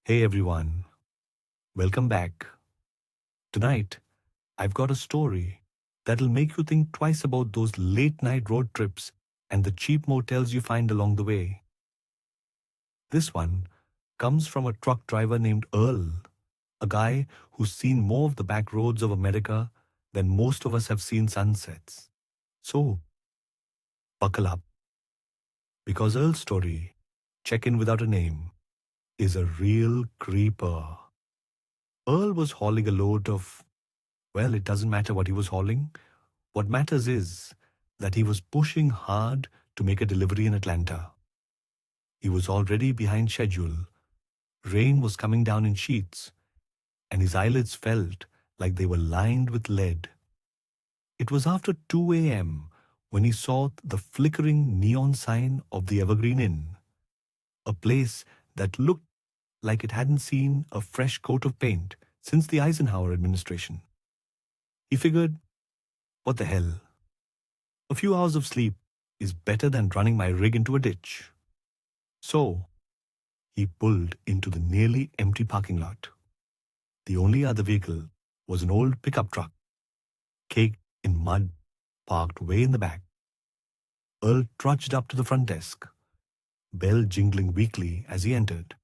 Hey everyone, welcome back. Tonight, I've got a story that'll make you think twice about those late night road trips and the cheap motels you find along the way. This one comes from a truck driver named Earl, a guy who's seen more of the back roads of America than most of us have seen sunsets. So, buckle up, because Earl's story, Check In Without a Name, is a real creeper. Earl was hauling a load of, well, it doesn't matter what he was hauling. What matters is that he was pushing hard to make a delivery in Atlanta. He was already behind schedule. Rain was coming down in sheets, and his eyelids felt like they were lined with lead. It was after 2 a.m. when he saw the flickering neon sign of the Evergreen Inn, a place that looked like it hadn't seen a fresh coat of paint since the Eisenhower administration. He figured, what the hell? A few hours of sleep is better than running my rig into a ditch. So, he pulled into the nearly empty parking lot. The only other vehicle was an old pickup truck, caked in mud, parked way in the back. Earl trudged up to the front desk, bell jingling weakly as he entered.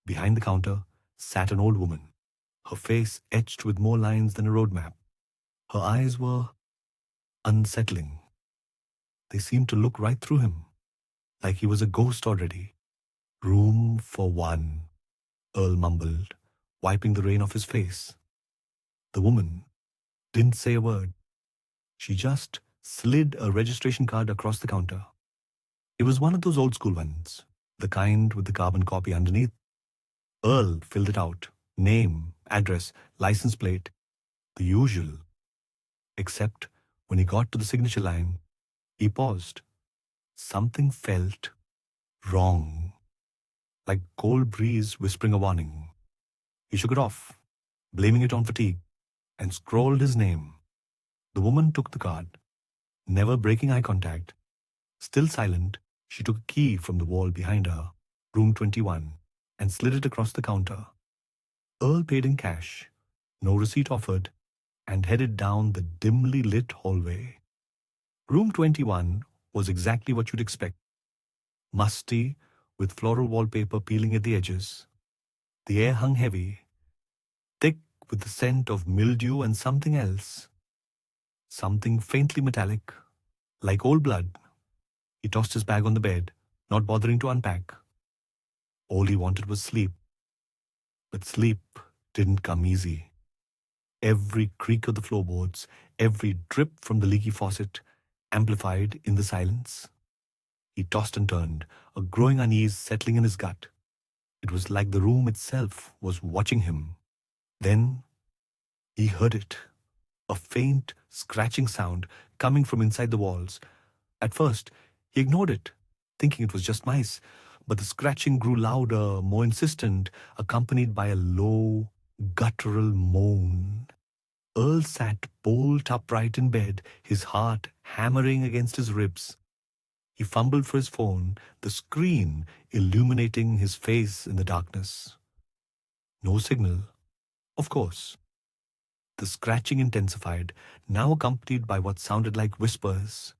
Behind the counter sat an old woman, her face etched with more lines than a road map. Her eyes were unsettling. They seemed to look right through him, like he was a ghost already. Room for one, Earl mumbled, wiping the rain off his face. The woman didn't say a word. She just slid a registration card across the counter. It was one of those old school ones, the kind with the carbon copy underneath. Earl filled it out. Name, address, license plate, the usual. Except when he got to the signature line, he paused. Something felt wrong, like cold breeze whispering a warning. He shook it off, blaming it on fatigue, and scrawled his name. The woman took the card, never breaking eye contact. Still silent, she took a key from the wall behind her, room 21, and slid it across the counter. Earl paid in cash, no receipt offered, and headed down the dimly lit hallway. Room 21 was exactly what you'd expect. Musty, with floral wallpaper peeling at the edges. The air hung heavy, thick with the scent of mildew and something else. Something faintly metallic, like old blood. He tossed his bag on the bed, not bothering to unpack. All he wanted was sleep. But sleep didn't come easy. Every creak of the floorboards, every drip from the leaky faucet, amplified in the silence. He tossed and turned, a growing unease settling in his gut. It was like the room itself was watching him. Then he heard it, a faint, scratching sound coming from inside the walls. At first, he ignored it, thinking it was just mice, but the scratching grew louder, more insistent, accompanied by a low, guttural moan. Earl sat bolt upright in bed, his heart hammering against his ribs. He fumbled for his phone, the screen illuminating his face in the darkness. No signal. Of course. The scratching intensified, now accompanied by what sounded like whispers.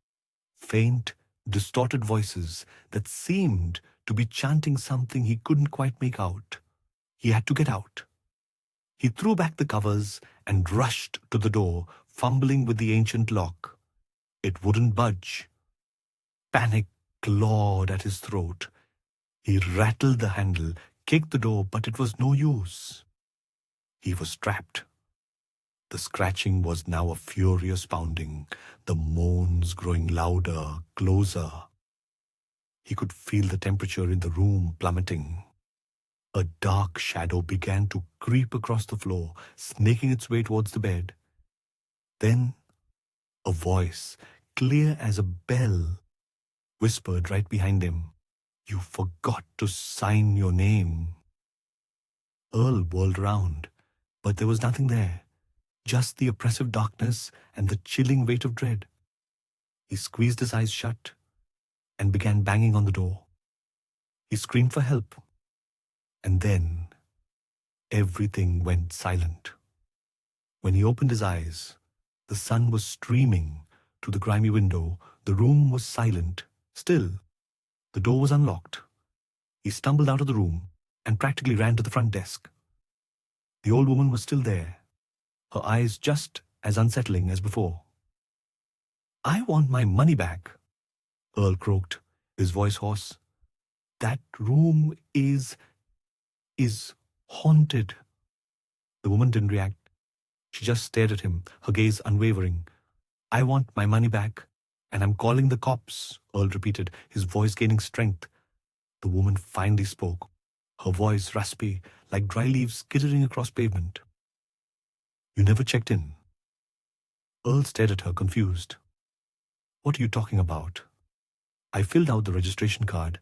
Faint, distorted voices that seemed to be chanting something he couldn't quite make out. He had to get out. He threw back the covers and rushed to the door, fumbling with the ancient lock. It wouldn't budge. Panic clawed at his throat. He rattled the handle, kicked the door, but it was no use. He was trapped. The scratching was now a furious pounding, the moans growing louder, closer. He could feel the temperature in the room plummeting. A dark shadow began to creep across the floor, snaking its way towards the bed. Then a voice, clear as a bell, whispered right behind him, "You forgot to sign your name." Earl whirled round, but there was nothing there, just the oppressive darkness and the chilling weight of dread. He squeezed his eyes shut and began banging on the door. He screamed for help. And then everything went silent. When he opened his eyes, the sun was streaming through the grimy window. The room was silent. Still, the door was unlocked. He stumbled out of the room and practically ran to the front desk. The old woman was still there, her eyes just as unsettling as before. "I want my money back," Earl croaked, his voice hoarse. "That room is haunted." The woman didn't react. She just stared at him, her gaze unwavering. "I want my money back, and I'm calling the cops," Earl repeated, his voice gaining strength. The woman finally spoke, her voice raspy, like dry leaves skittering across pavement. "You never checked in." Earl stared at her, confused. "What are you talking about? I filled out the registration card.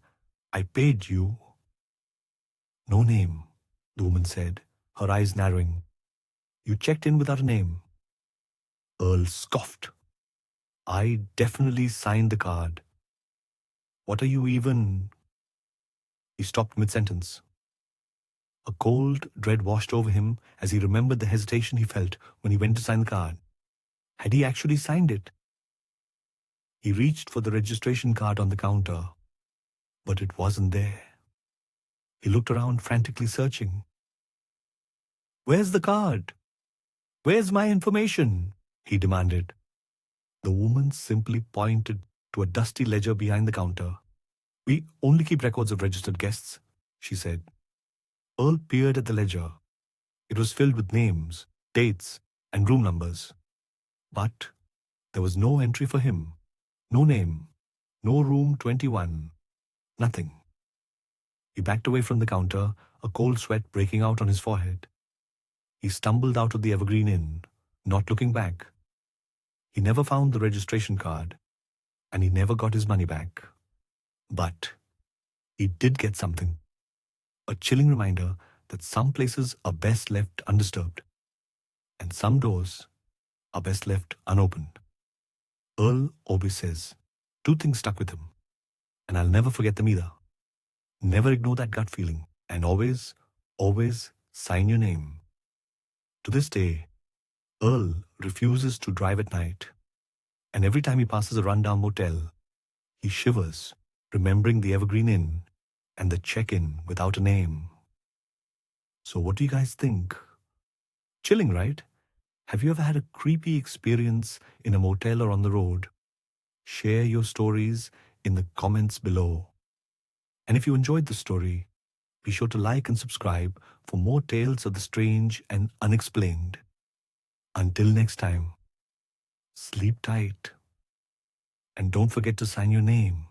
I paid you." "No name," the woman said, her eyes narrowing. "You checked in without a name." Earl scoffed. "I definitely signed the card. What are you even—" He stopped mid-sentence. A cold dread washed over him as he remembered the hesitation he felt when he went to sign the card. Had he actually signed it? He reached for the registration card on the counter, but it wasn't there. He looked around, frantically searching. "Where's the card? Where's my information?" he demanded. The woman simply pointed to a dusty ledger behind the counter. "We only keep records of registered guests," she said. Earl peered at the ledger. It was filled with names, dates, and room numbers. But there was no entry for him. No name. No room 21. Nothing. He backed away from the counter, a cold sweat breaking out on his forehead. He stumbled out of the Evergreen Inn, not looking back. He never found the registration card, and he never got his money back. But he did get something. A chilling reminder that some places are best left undisturbed, and some doors are best left unopened. Earl always says, two things stuck with him, and I'll never forget them either. Never ignore that gut feeling, and always, always sign your name. To this day, Earl refuses to drive at night, and every time he passes a rundown motel, he shivers, remembering the Evergreen Inn and the check-in without a name. So what do you guys think? Chilling, right? Have you ever had a creepy experience in a motel or on the road? Share your stories in the comments below. And if you enjoyed the story, be sure to like and subscribe for more tales of the strange and unexplained. Until next time, sleep tight. And don't forget to sign your name.